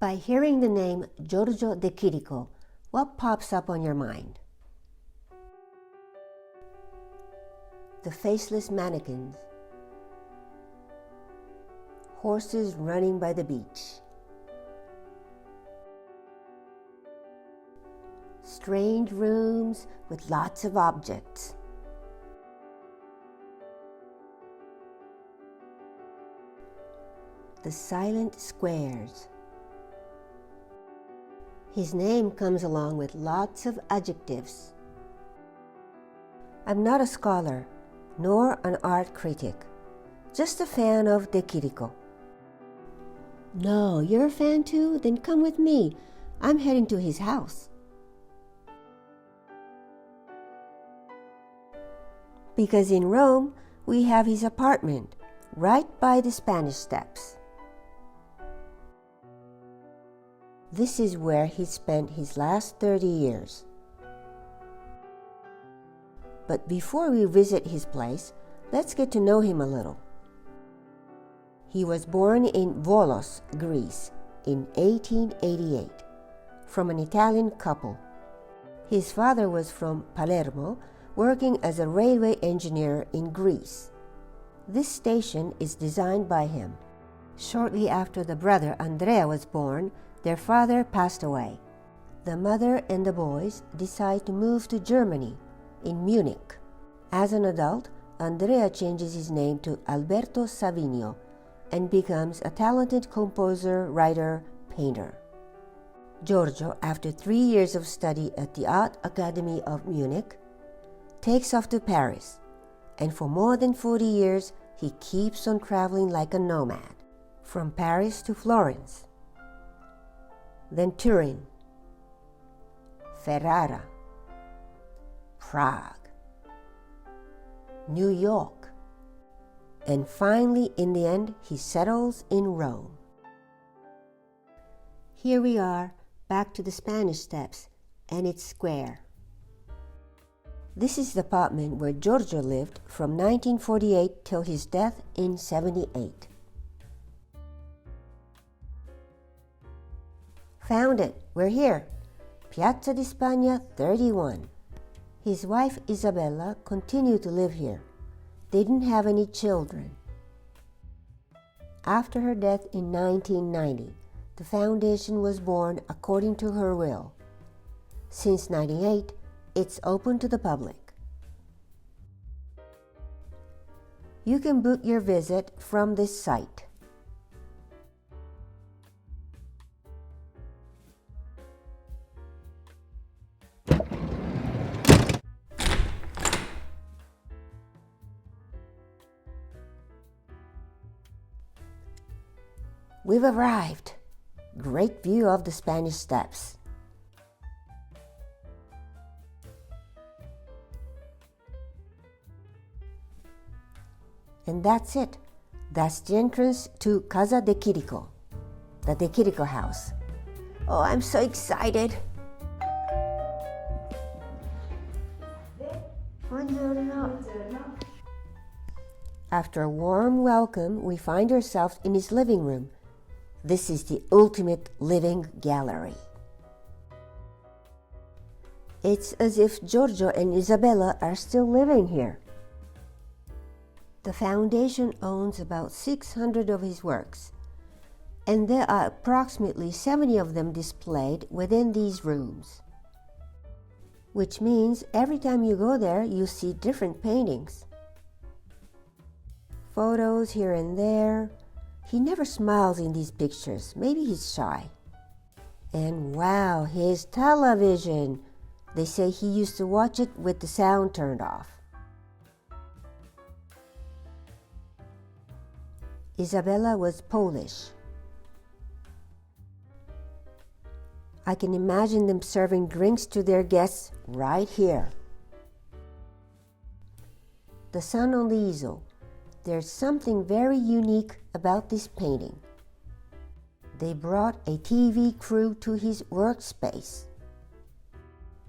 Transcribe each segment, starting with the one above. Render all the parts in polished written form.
By hearing the name Giorgio De Chirico, what pops up on your mind? The faceless mannequins, horses running by the beach, strange rooms with lots of objects, the silent squares. His name comes along with lots of adjectives. I'm not a scholar, nor an art critic, just a fan of De Chirico. No, you're a fan too? Then come with me. I'm heading to his house. Because in Rome, we have his apartment, right by the Spanish Steps. This is where he spent his last 30 years. But before we visit his place, let's get to know him a little. He was born in Volos, Greece, in 1888, from an Italian couple. His father was from Palermo, working as a railway engineer in Greece. This station is designed by him. Shortly after the brother Andrea was born, their father passed away. The mother and the boys decide to move to Germany, in Munich. As an adult, Andrea changes his name to Alberto Savinio and becomes a talented composer, writer, painter. Giorgio, after 3 years of study at the Art Academy of Munich, takes off to Paris, and for more than 40 years he keeps on traveling like a nomad, from Paris to Florence, then Turin, Ferrara, Prague, New York, and finally, in the end, he settles in Rome. Here we are, back to the Spanish Steps, and it's square. This is the apartment where Giorgio lived from 1948 till his death in 78. Found it. We're here. Piazza di Spagna 31. His wife Isabella continued to live here. They didn't have any children. After her death in 1990, the foundation was born according to her will. Since 98, it's open to the public. You can book your visit from this site. We've arrived. Great view of the Spanish Steps. And that's it. That's the entrance to Casa De Chirico, the De Chirico house. Oh, I'm so excited. After a warm welcome, we find ourselves in his living room. This is the ultimate living gallery. It's as if Giorgio and Isabella are still living here. The foundation owns about 600 of his works, and there are approximately 70 of them displayed within these rooms. Which means every time you go there, you see different paintings. Photos here and there. He never smiles in these pictures. Maybe he's shy. And wow, his television! They say he used to watch it with the sound turned off. Isabella was Polish. I can imagine them serving drinks to their guests right here. The sun on the easel. There's something very unique about this painting. They brought a TV crew to his workspace.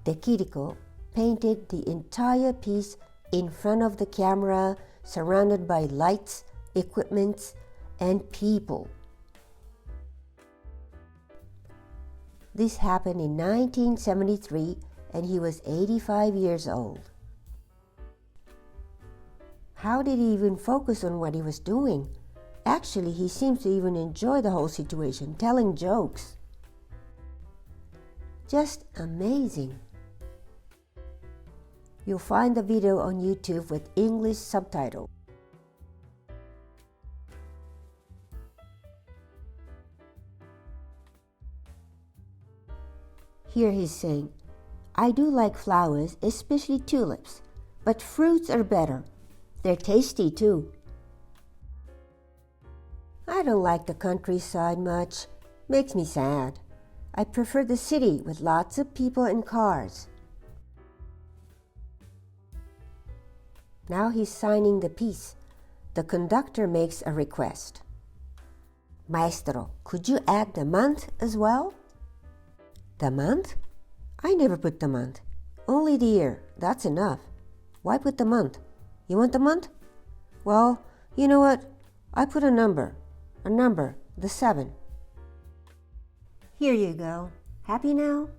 De Chirico painted the entire piece in front of the camera, surrounded by lights, equipment, and people. This happened in 1973 and he was 85 years old. How did he even focus on what he was doing? Actually, he seems to even enjoy the whole situation, telling jokes. Just amazing. You'll find the video on YouTube with English subtitle. Here he's saying, I do like flowers, especially tulips, but fruits are better. They're tasty too. I don't like the countryside much. Makes me sad. I prefer the city with lots of people and cars. Now he's signing the piece. The conductor makes a request. Maestro, could you add the month as well? The month? I never put the month. Only the year. That's enough. Why put the month? You want the month? Well, you know what? I put a number, the 7. Here you go. Happy now?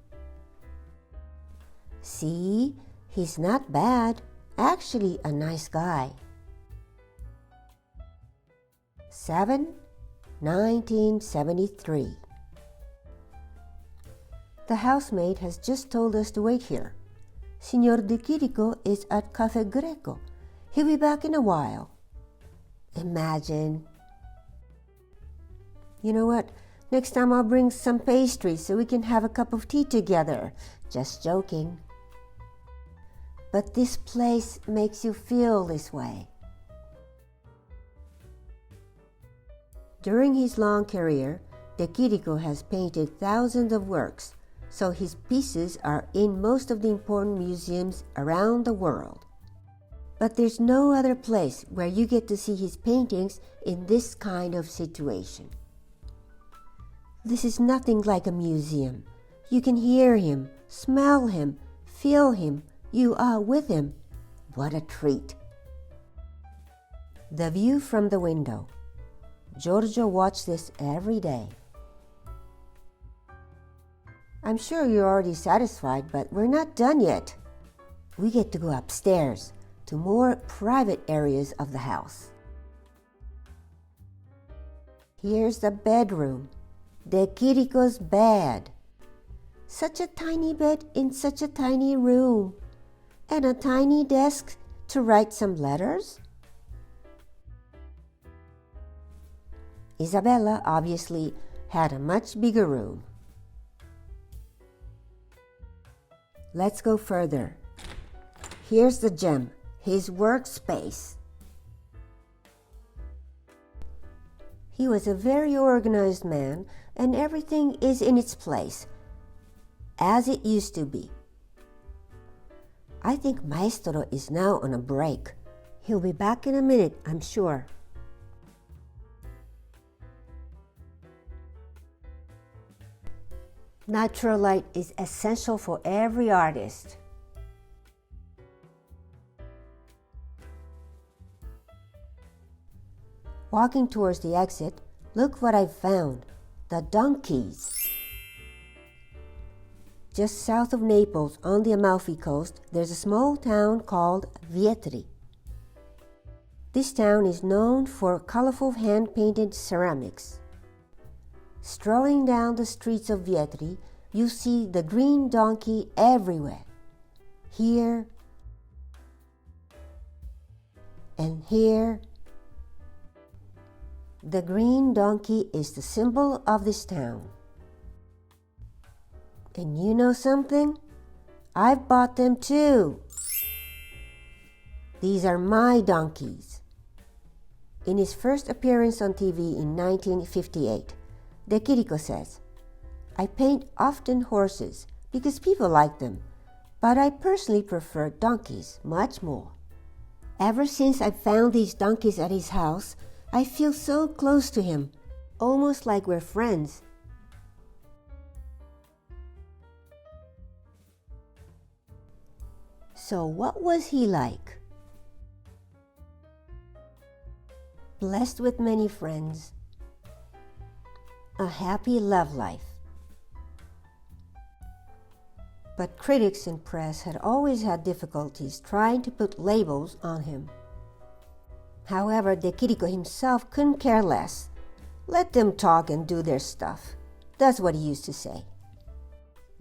See, he's not bad. Actually, a nice guy. 7, 1973. The housemaid has just told us to wait here. Signor De Chirico is at Cafe Greco. He'll be back in a while. Imagine. You know what? Next time I'll bring some pastry so we can have a cup of tea together. Just joking. But this place makes you feel this way. During his long career, De Chirico has painted thousands of works, so his pieces are in most of the important museums around the world. But there's no other place where you get to see his paintings in this kind of situation. This is nothing like a museum. You can hear him, smell him, feel him. You are with him. What a treat. The view from the window. Giorgio watched this every day. I'm sure you're already satisfied, but we're not done yet. We get to go upstairs to more private areas of the house. Here's the bedroom. De Chirico's bed. Such a tiny bed in such a tiny room. And a tiny desk to write some letters? Isabella obviously had a much bigger room. Let's go further. Here's the gem, his workspace. He was a very organized man, and everything is in its place, as it used to be. I think Maestro is now on a break. He'll be back in a minute, I'm sure. Natural light is essential for every artist. Walking towards the exit, look what I found. The donkeys. Just south of Naples, on the Amalfi Coast, there's a small town called Vietri. This town is known for colorful hand-painted ceramics. Strolling down the streets of Vietri, you see the green donkey everywhere. Here and here. The green donkey is the symbol of this town. And you know something? I've bought them too. These are my donkeys. In his first appearance on TV in 1958, De Chirico says, I paint often horses because people like them, but I personally prefer donkeys much more. Ever since I found these donkeys at his house, I feel so close to him, almost like we're friends. So what was he like? Blessed with many friends. A happy love life. but critics and press had always had difficulties trying to put labels on him. However, De Chirico himself couldn't care less. Let them talk and do their stuff. That's what he used to say.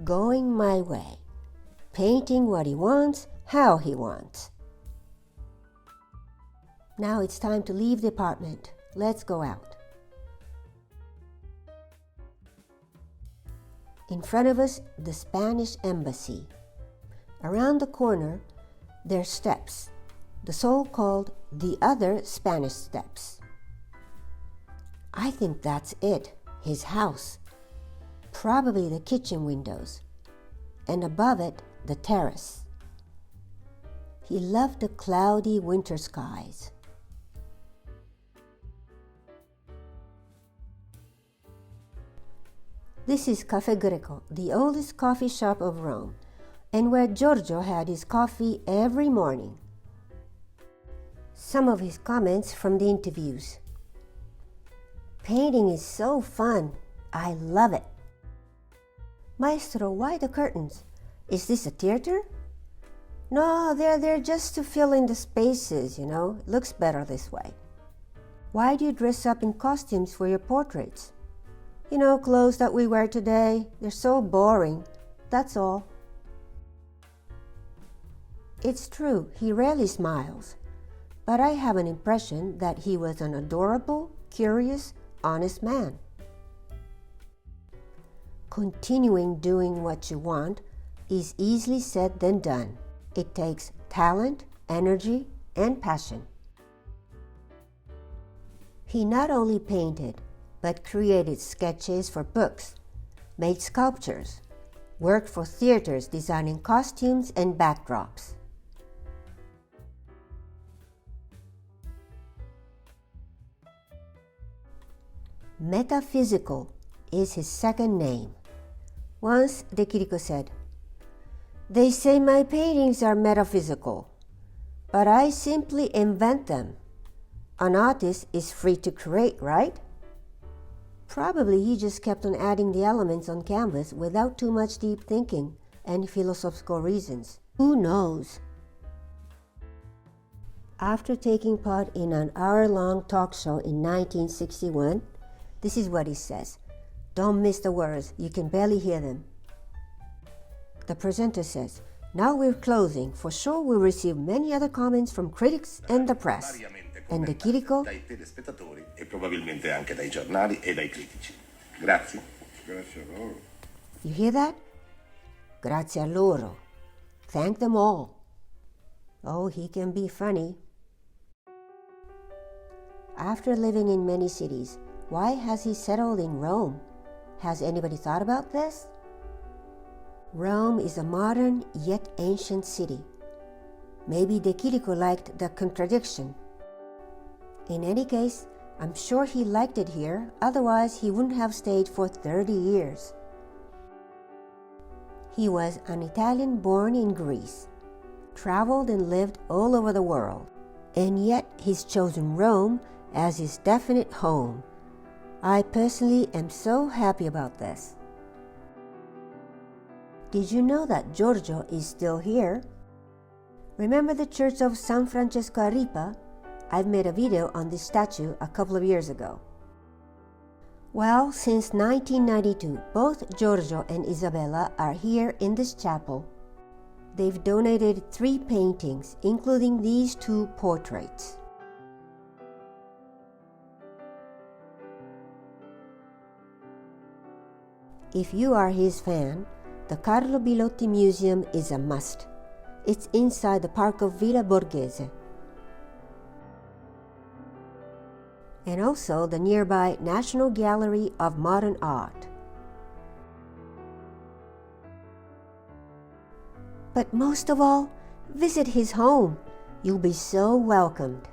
Going my way, painting what he wants, how he wants. Now it's time to leave the apartment. Let's go out. In front of us, the Spanish embassy. Around the corner, there's steps, the so-called the other Spanish steps. I think that's it, his house. Probably the kitchen windows, and above it, the terrace. He loved the cloudy winter skies. This is Caffè Greco, the oldest coffee shop of Rome, and where Giorgio had his coffee every morning. Some of his comments from the interviews. Painting is so fun. I love it. Maestro, why the curtains? Is this a theater? No, they're there just to fill in the spaces, you know. It looks better this way. Why do you dress up in costumes for your portraits? You know, clothes that we wear today, they're so boring. That's all. It's true, he rarely smiles, but I have an impression that he was an adorable, curious, honest man. Continuing doing what you want is easily said than done. It takes talent, energy, and passion. He not only painted, but created sketches for books, made sculptures, worked for theaters designing costumes and backdrops. Metaphysical is his second name. Once De Chirico said, "They say my paintings are metaphysical, but I simply invent them. An artist is free to create, right?" Probably he just kept on adding the elements on canvas without too much deep thinking and philosophical reasons. Who knows? After taking part in an hour-long talk show in 1961, this is what he says. Don't miss the words, you can barely hear them. The presenter says, "Now we're closing. For sure we'll receive many other comments from critics and the press." And De Chirico, dai telespettatori e probabilmente anche dai giornali e dai critici. Grazie. Grazie a loro. You hear that? Grazie a loro. Thank them all. Oh, he can be funny. After living in many cities, why has he settled in Rome? Has anybody thought about this? Rome is a modern yet ancient city. Maybe De Chirico liked the contradiction. In any case, I'm sure he liked it here, otherwise he wouldn't have stayed for 30 years. He was an Italian born in Greece, traveled and lived all over the world, and yet he's chosen Rome as his definite home. I personally am so happy about this. Did you know that Giorgio is still here? Remember the church of San Francesco a Ripa? I've made a video on this statue a couple of years ago. Well, since 1992, both Giorgio and Isabella are here in this chapel. They've donated 3 paintings, including these 2 portraits. If you are his fan, the Carlo Bilotti Museum is a must. It's inside the park of Villa Borghese. And also the nearby National Gallery of Modern Art. But most of all, visit his home. You'll be so welcomed.